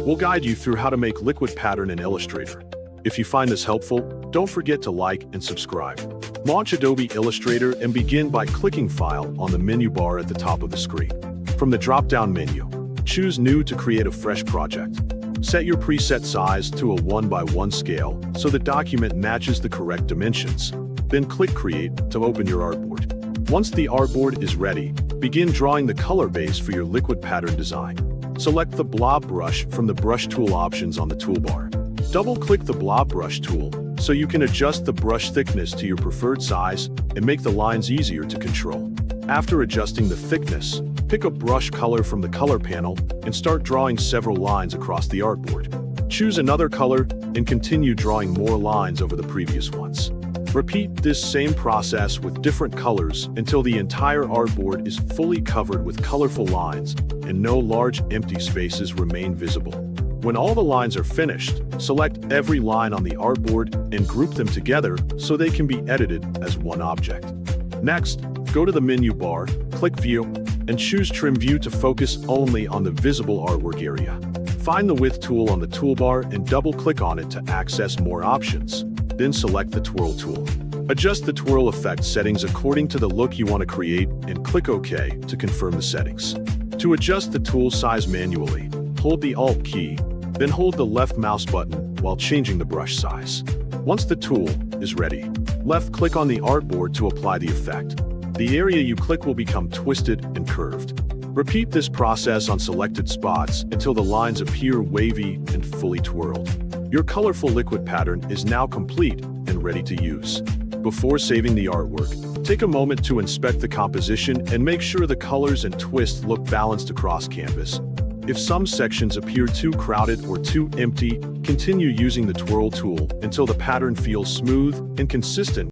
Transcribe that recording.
We'll guide you through how to make liquid pattern in Illustrator. If you find this helpful, don't forget to like and subscribe. Launch Adobe Illustrator and begin by clicking File on the menu bar at the top of the screen. From the drop-down menu, choose New to create a fresh project. Set your preset size to a 1:1 scale so the document matches the correct dimensions. Then click Create to open your artboard. Once the artboard is ready, begin drawing the color base for your liquid pattern design. Select the blob brush from the brush tool options on the toolbar. Double-click the blob brush tool so you can adjust the brush thickness to your preferred size and make the lines easier to control. After adjusting the thickness, pick a brush color from the color panel and start drawing several lines across the artboard. Choose another color and continue drawing more lines over the previous ones. Repeat this same process with different colors until the entire artboard is fully covered with colorful lines and no large empty spaces remain visible. When all the lines are finished, select every line on the artboard and group them together so they can be edited as one object. Next, go to the menu bar, click View, and choose Trim View to focus only on the visible artwork area. Find the Width tool on the toolbar and double-click on it to access more options. Then select the Twirl tool. Adjust the twirl effect settings according to the look you want to create and click OK to confirm the settings. To adjust the tool size manually, hold the Alt key, then hold the left mouse button while changing the brush size. Once the tool is ready, left-click on the artboard to apply the effect. The area you click will become twisted and curved. Repeat this process on selected spots until the lines appear wavy and fully twirled. Your colorful liquid pattern is now complete and ready to use. Before saving the artwork, take a moment to inspect the composition and make sure the colors and twists look balanced across canvas. If some sections appear too crowded or too empty, continue using the Twirl tool until the pattern feels smooth and consistent.